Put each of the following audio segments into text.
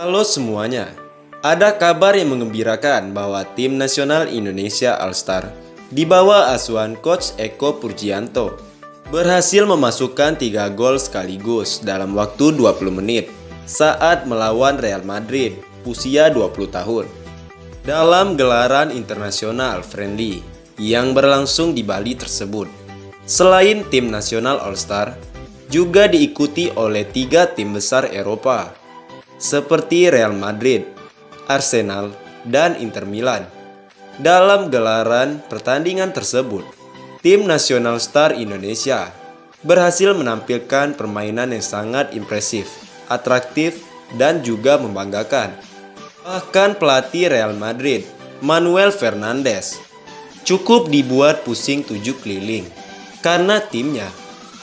Halo semuanya, ada kabar yang menggembirakan bahwa tim nasional Indonesia All-Star di bawah asuhan Coach Eko Purjianto berhasil memasukkan 3 gol sekaligus dalam waktu 20 menit saat melawan Real Madrid usia 20 tahun dalam gelaran internasional friendly yang berlangsung di Bali tersebut. Selain tim nasional All-Star, juga diikuti oleh 3 tim besar Eropa seperti Real Madrid, Arsenal, dan Inter Milan. Dalam gelaran pertandingan tersebut, tim nasional star Indonesia berhasil menampilkan permainan yang sangat impresif, atraktif, dan juga membanggakan. Bahkan pelatih Real Madrid, Manuel Fernandes, cukup dibuat pusing 7 keliling karena timnya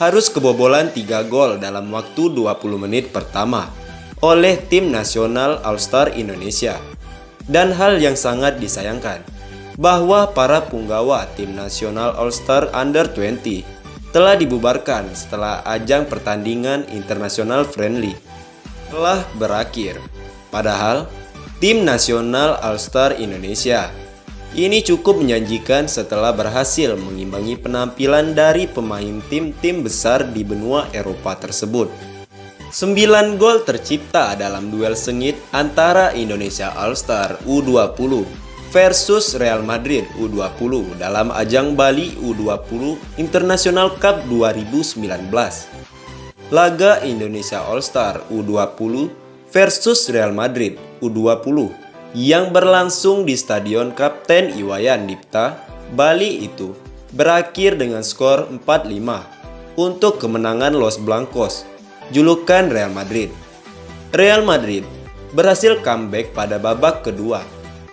harus kebobolan 3 gol dalam waktu 20 menit pertama oleh tim nasional All-Star Indonesia. Dan hal yang sangat disayangkan, bahwa para punggawa tim nasional All-Star Under 20 telah dibubarkan setelah ajang pertandingan internasional friendly telah berakhir. Padahal, tim nasional All-Star Indonesia ini cukup menjanjikan setelah berhasil mengimbangi penampilan dari pemain tim-tim besar di benua Eropa tersebut. 9 gol tercipta dalam duel sengit antara Indonesia All-Star U20 versus Real Madrid U20 dalam ajang Bali U20 International Cup 2019. Laga Indonesia All-Star U20 versus Real Madrid U20 yang berlangsung di Stadion Kapten Iwayan Dipta, Bali itu berakhir dengan skor 4-5 untuk kemenangan Los Blancos, julukan Real Madrid. Real Madrid berhasil comeback pada babak kedua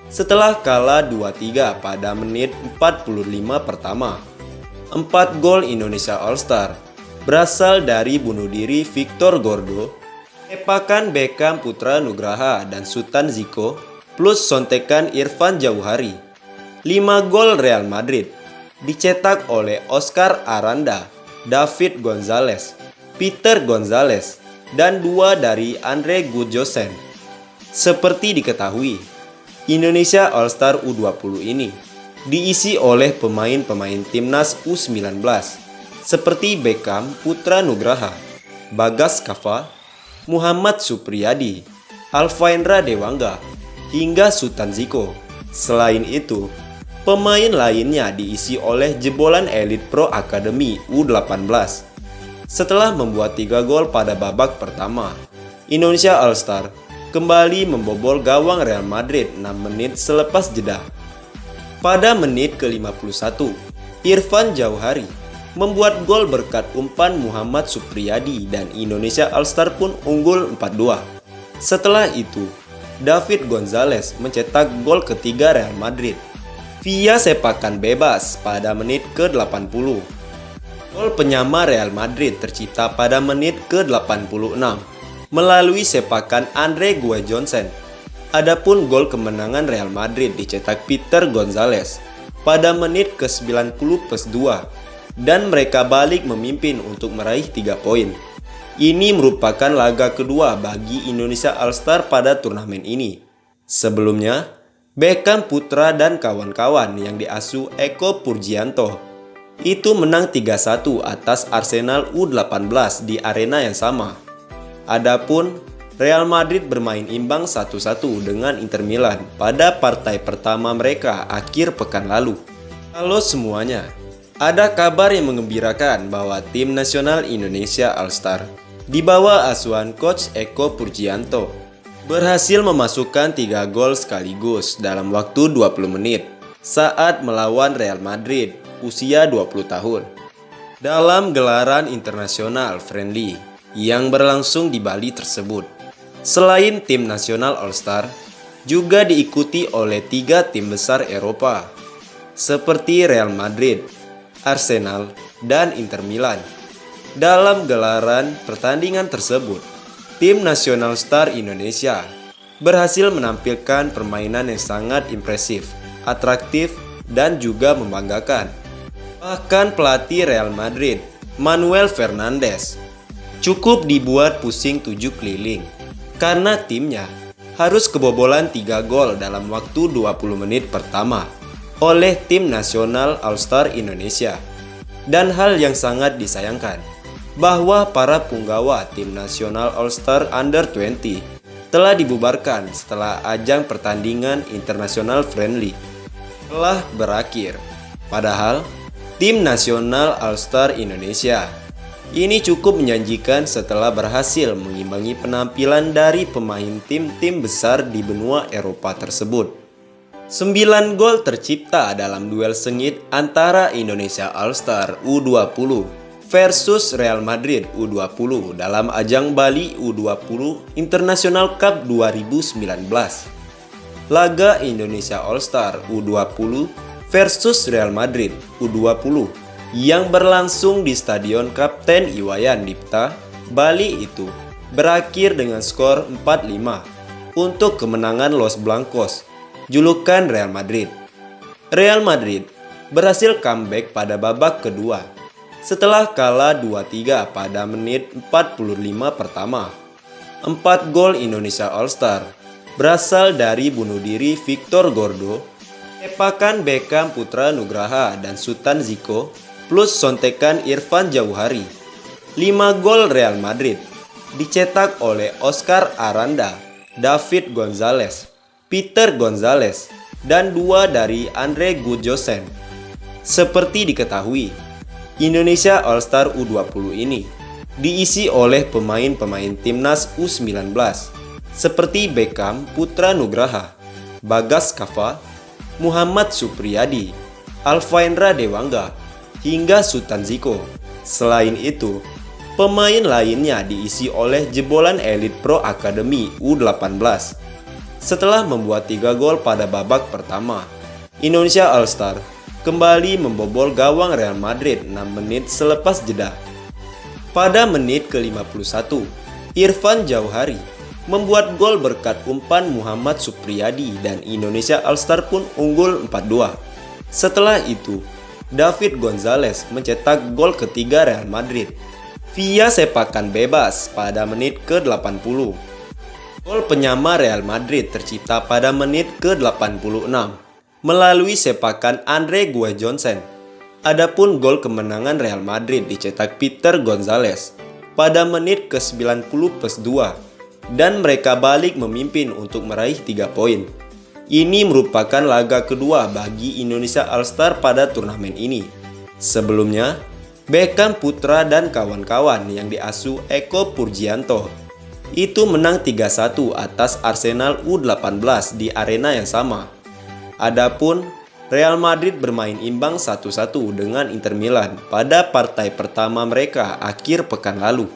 setelah kalah 2-3 pada menit 45 pertama. 4 gol Indonesia All-Star berasal dari bunuh diri Victor Gordo, tepakan Beckham Putra Nugraha dan Sultan Ziko, plus sontekan Irfan Jauhari. 5 gol Real Madrid dicetak oleh Oscar Aranda, David Gonzalez, Peter Gonzalez, dan 2 dari Andre Gudjohnsen. Seperti diketahui, Indonesia All-Star U20 ini diisi oleh pemain-pemain timnas U19 seperti Beckham Putra Nugraha, Bagas Kava, Muhammad Supriyadi, Alfaendra Dewangga, hingga Sultan Ziko. Selain itu, pemain lainnya diisi oleh jebolan elit Pro Academy U18. Setelah membuat 3 gol pada babak pertama, Indonesia All-Star kembali membobol gawang Real Madrid 6 menit selepas jeda. Pada menit ke-51, Irfan Jauhari membuat gol berkat umpan Muhammad Supriyadi dan Indonesia All-Star pun unggul 4-2. Setelah itu, David Gonzalez mencetak gol ketiga Real Madrid via sepakan bebas pada menit ke-80. Gol penyama Real Madrid tercipta pada menit ke-86 melalui sepakan Andre Gudjohnsen. Adapun gol kemenangan Real Madrid dicetak Peter Gonzalez pada menit ke-90+2 dan mereka balik memimpin untuk meraih 3 poin. Ini merupakan laga kedua bagi Indonesia All-Star pada turnamen ini. Sebelumnya, Beckham Putra dan kawan-kawan yang diasuh Eko Purjianto itu menang 3-1 atas Arsenal U18 di arena yang sama. Adapun Real Madrid bermain imbang 1-1 dengan Inter Milan pada partai pertama mereka akhir pekan lalu. Halo semuanya, ada kabar yang menggembirakan bahwa tim nasional Indonesia All-Star di bawah asuhan Coach Eko Purjianto berhasil memasukkan 3 gol sekaligus dalam waktu 20 menit saat melawan Real Madrid usia 20 tahun dalam gelaran internasional friendly yang berlangsung di Bali tersebut. Selain tim nasional All-Star, juga diikuti oleh 3 tim besar Eropa seperti Real Madrid, Arsenal, dan Inter Milan. Dalam gelaran pertandingan tersebut, tim nasional star Indonesia berhasil menampilkan permainan yang sangat impresif, atraktif, dan juga membanggakan. Bahkan pelatih Real Madrid, Manuel Fernandes, cukup dibuat pusing 7 keliling karena timnya harus kebobolan 3 gol dalam waktu 20 menit pertama oleh tim nasional All-Star Indonesia. Dan hal yang sangat disayangkan, bahwa para punggawa tim nasional All-Star Under 20 telah dibubarkan setelah ajang pertandingan internasional friendly telah berakhir. Padahal, tim nasional All-Star Indonesia ini cukup menjanjikan setelah berhasil mengimbangi penampilan dari pemain tim-tim besar di benua Eropa tersebut. 9 gol tercipta dalam duel sengit antara Indonesia All-Star U20 versus Real Madrid U20 dalam ajang Bali U20 International Cup 2019. Laga Indonesia All-Star U20 versus Real Madrid U20 yang berlangsung di Stadion Kapten Iwayan Dipta, Bali itu berakhir dengan skor 4-5 untuk kemenangan Los Blancos, julukan Real Madrid. Real Madrid berhasil comeback pada babak kedua setelah kalah 2-3 pada menit 45 pertama. 4 gol Indonesia All-Star berasal dari bunuh diri Victor Gordo, tepakan Beckham Putra Nugraha dan Sultan Ziko, plus sontekan Irfan Jauhari. 5 gol Real Madrid dicetak oleh Oscar Aranda, David Gonzalez, Peter Gonzalez, dan 2 dari Andre Gudjohnsen. Seperti diketahui, Indonesia All-Star U20 ini diisi oleh pemain-pemain timnas U19 seperti Beckham Putra Nugraha, Bagas Kava, Muhammad Supriyadi, Alfaendra Dewangga, hingga Sultan Ziko. Selain itu, pemain lainnya diisi oleh jebolan elit Pro Academy U18. Setelah membuat 3 gol pada babak pertama, Indonesia All-Star kembali membobol gawang Real Madrid 6 menit selepas jeda. Pada menit ke-51, Irfan Jauhari membuat gol berkat umpan Muhammad Supriyadi dan Indonesia All-Star pun unggul 4-2. Setelah itu, David Gonzalez mencetak gol ketiga Real Madrid via sepakan bebas pada menit ke-80. Gol penyama Real Madrid tercipta pada menit ke-86 melalui sepakan Andre Gudjohnsen. Adapun gol kemenangan Real Madrid dicetak Peter Gonzalez pada menit ke-90+2 dan mereka balik memimpin untuk meraih 3 poin. Ini merupakan laga kedua bagi Indonesia All-Star pada turnamen ini. Sebelumnya, Beckham Putra dan kawan-kawan yang diasuh Eko Purjianto itu menang 3-1 atas Arsenal U18 di arena yang sama. Adapun Real Madrid bermain imbang 1-1 dengan Inter Milan pada partai pertama mereka akhir pekan lalu.